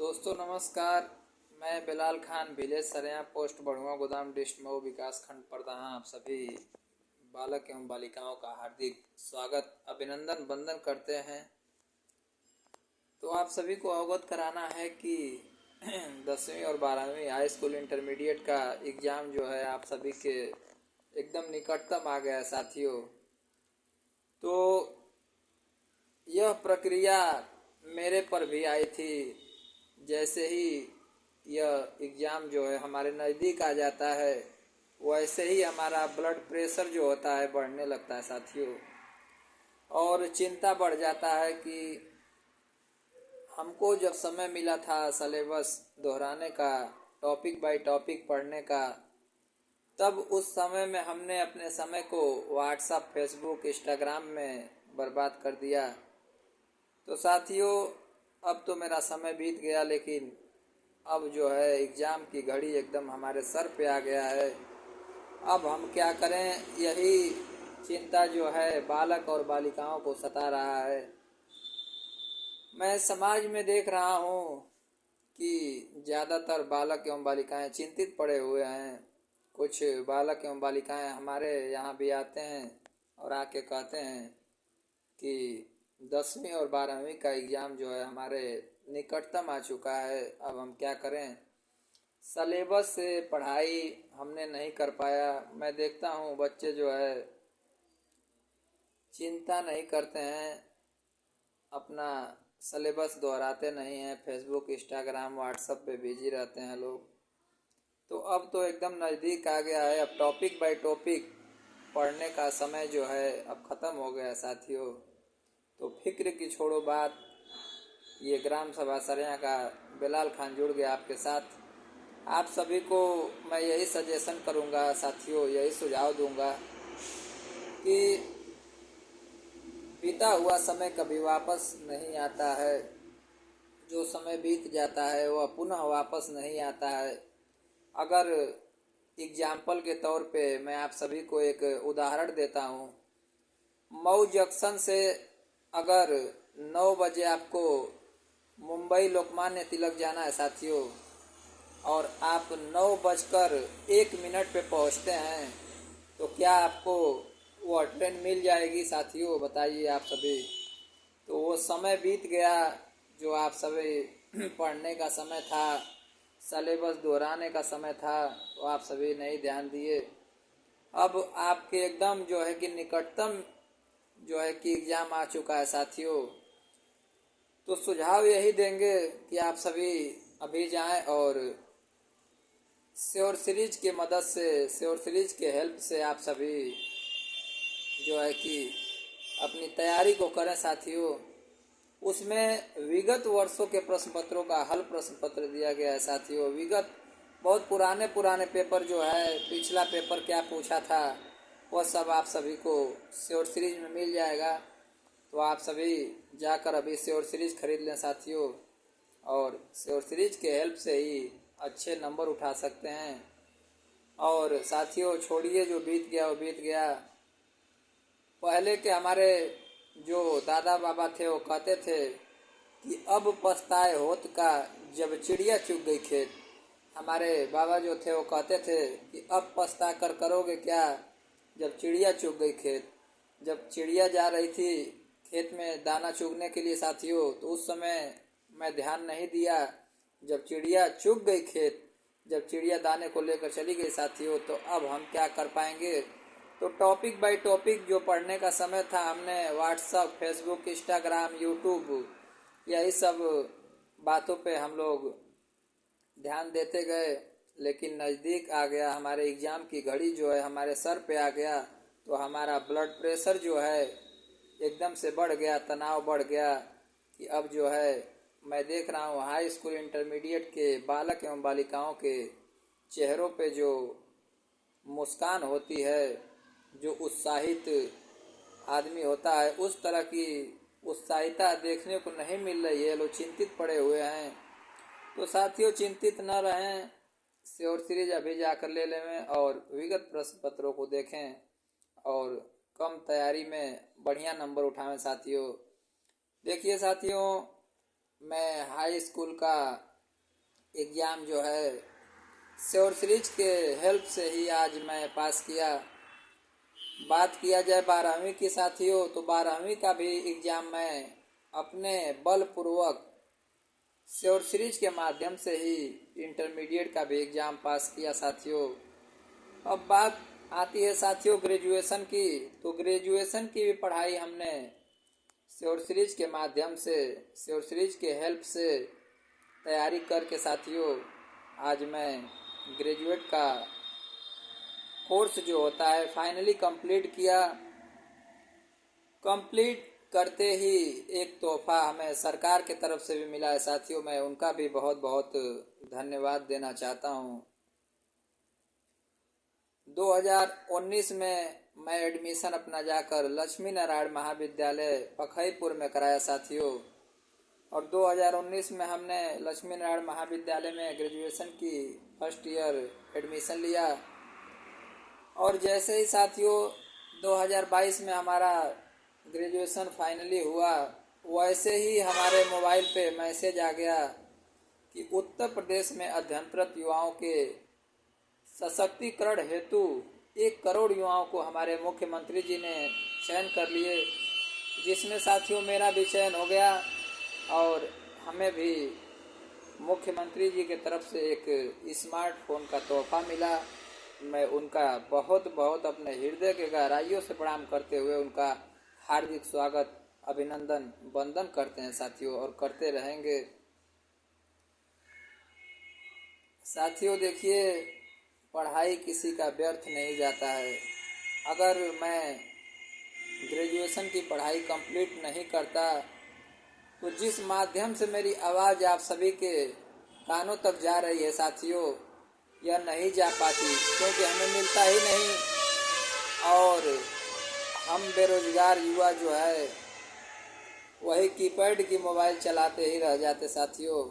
दोस्तों नमस्कार। मैं बिलाल खान विलेज सरेया पोस्ट बड़ुआ गोदाम डिस्ट्रिक्ट मऊ विकास खंड प्रधान आप सभी बालक एवं बालिकाओं का हार्दिक स्वागत अभिनंदन वंदन करते हैं। तो आप सभी को अवगत कराना है कि 10वीं और 12वीं हाई स्कूल इंटरमीडिएट का एग्ज़ाम जो है आप सभी के एकदम निकटतम आ गया है साथियों। तो यह प्रक्रिया मेरे पर भी आई थी। जैसे ही यह एग्ज़ाम जो है हमारे नज़दीक आ जाता है वैसे ही हमारा ब्लड प्रेशर जो होता है बढ़ने लगता है साथियों, और चिंता बढ़ जाता है कि हमको जब समय मिला था सलेबस दोहराने का, टॉपिक बाय टॉपिक पढ़ने का, तब उस समय में हमने अपने समय को व्हाट्सएप, फेसबुक, इंस्टाग्राम में बर्बाद कर दिया। तो साथियों अब तो मेरा समय बीत गया, लेकिन अब जो है एग्ज़ाम की घड़ी एकदम हमारे सर पे आ गया है। अब हम क्या करें, यही चिंता जो है बालक और बालिकाओं को सता रहा है। मैं समाज में देख रहा हूँ कि ज़्यादातर बालक एवं बालिकाएं चिंतित पड़े हुए हैं। कुछ बालक एवं बालिकाएं हमारे यहाँ भी आते हैं और आके कहते हैं कि 10वीं और 12वीं का एग्ज़ाम जो है हमारे निकटतम आ चुका है, अब हम क्या करें। सलेबस से पढ़ाई हमने नहीं कर पाया। मैं देखता हूँ बच्चे जो है चिंता नहीं करते हैं, अपना सलेबस दोहराते नहीं हैं, फेसबुक, इंस्टाग्राम, व्हाट्सएप पे बिजी रहते हैं लोग। तो अब तो एकदम नज़दीक आ गया है, अब टॉपिक बाय टॉपिक पढ़ने का समय जो है अब ख़त्म हो गया है साथियों। तो फिक्र की छोड़ो बात, ये ग्राम सभा सरेया का बिलाल खान जुड़ गया आपके साथ। आप सभी को मैं यही सजेशन करूंगा साथियों, यही सुझाव दूंगा कि बीता हुआ समय कभी वापस नहीं आता है। जो समय बीत जाता है वह पुनः वापस नहीं आता है। अगर एग्जाम्पल के तौर पे मैं आप सभी को एक उदाहरण देता हूँ। मऊ जंक्शन से अगर 9 बजे आपको मुंबई लोकमान्य तिलक जाना है साथियों, और आप 9:01 पे पहुंचते हैं, तो क्या आपको वह ट्रेन मिल जाएगी साथियों? बताइए आप सभी। तो वो समय बीत गया जो आप सभी पढ़ने का समय था, सलेबस दोहराने का समय था, तो आप सभी नहीं ध्यान दिए। अब आपके एकदम जो है कि निकटतम जो है कि एग्ज़ाम आ चुका है साथियों। तो सुझाव यही देंगे कि आप सभी अभी जाएं और श्योर सीरीज की मदद से, श्योर सीरीज के हेल्प से आप सभी जो है कि अपनी तैयारी को करें साथियों। उसमें विगत वर्षों के प्रश्न पत्रों का हल प्रश्न पत्र दिया गया है साथियों। विगत बहुत पुराने पेपर जो है, पिछला पेपर क्या पूछा था वह सब आप सभी को श्योर सीरीज में मिल जाएगा। तो आप सभी जाकर अभी श्योर सीरीज खरीद लें साथियों, और श्योर सीरीज के हेल्प से ही अच्छे नंबर उठा सकते हैं। और साथियों छोड़िए जो बीत गया वो बीत गया। पहले के हमारे जो दादा बाबा थे वो कहते थे कि अब पछताए होत का जब चिड़िया चुग गई खेत। हमारे बाबा जो थे वो कहते थे कि अब पछता कर करोगे क्या जब चिड़िया चुग गई खेत। जब चिड़िया जा रही थी खेत में दाना चुगने के लिए साथियों, तो उस समय मैं ध्यान नहीं दिया। जब चिड़िया चुग गई खेत, जब चिड़िया दाने को लेकर चली गई साथियों, तो अब हम क्या कर पाएंगे। तो टॉपिक बाय टॉपिक जो पढ़ने का समय था, हमने व्हाट्सएप, फेसबुक, इंस्टाग्राम, यूट्यूब, यही सब बातों पे हम लोग ध्यान देते गए। लेकिन नज़दीक आ गया, हमारे एग्ज़ाम की घड़ी जो है हमारे सर पे आ गया, तो हमारा ब्लड प्रेशर जो है एकदम से बढ़ गया, तनाव बढ़ गया कि अब जो है मैं देख रहा हूँ हाई स्कूल इंटरमीडिएट के बालक एवं बालिकाओं के चेहरों पे जो मुस्कान होती है, जो उत्साहित आदमी होता है, उस तरह की उत्साहिता देखने को नहीं मिल रही है। लोग चिंतित पड़े हुए हैं। तो साथियों चिंतित न रहें, श्योर सीरीज अभी जाकर ले लें और विगत प्रश्न पत्रों को देखें और कम तैयारी में बढ़िया नंबर उठाएं साथियों। देखिए साथियों, मैं हाई स्कूल का एग्ज़ाम जो है श्योर सीरीज के हेल्प से ही आज मैं पास किया। बात किया जाए 12वीं की साथियों, तो 12वीं का भी एग्ज़ाम मैं अपने बलपूर्वक श्योर सीरीज के माध्यम से ही इंटरमीडिएट का भी एग्ज़ाम पास किया साथियों। अब बात आती है साथियों ग्रेजुएशन की, तो ग्रेजुएशन की भी पढ़ाई हमने श्योर सीरीज के माध्यम से, श्योर सीरीज के हेल्प से तैयारी करके साथियों आज मैं ग्रेजुएट का कोर्स जो होता है फाइनली कंप्लीट किया। कंप्लीट करते ही एक तोहफा हमें सरकार की तरफ से भी मिला है साथियों, मैं उनका भी बहुत बहुत धन्यवाद देना चाहता हूँ। 2019 में मैं एडमिशन अपना जाकर लक्ष्मी नारायण महाविद्यालय पखईपुर में कराया साथियों, और 2019 में हमने लक्ष्मी नारायण महाविद्यालय में ग्रेजुएशन की फर्स्ट ईयर एडमिशन लिया। और जैसे ही साथियों 2022 में हमारा ग्रेजुएशन फाइनली हुआ, वैसे ही हमारे मोबाइल पे मैसेज आ गया कि उत्तर प्रदेश में अध्ययनरत युवाओं के सशक्तिकरण हेतु 1 करोड़ युवाओं को हमारे मुख्यमंत्री जी ने चयन कर लिए, जिसमें साथियों मेरा भी चयन हो गया और हमें भी मुख्यमंत्री जी की तरफ से एक स्मार्टफोन का तोहफा मिला। मैं उनका बहुत बहुत अपने हृदय के गहराइयों से प्रणाम करते हुए उनका हार्दिक स्वागत, अभिनंदन, वंदन करते हैं साथियों, और करते रहेंगे। साथियों देखिए, पढ़ाई किसी का व्यर्थ नहीं जाता है। अगर मैं ग्रेजुएशन की पढ़ाई कंप्लीट नहीं करता तो जिस माध्यम से मेरी आवाज़ आप सभी के कानों तक जा रही है साथियों, यह नहीं जा पाती, क्योंकि हमें मिलता ही नहीं और हम बेरोजगार युवा जो है वही कीपैड की मोबाइल चलाते ही रह जाते साथियों।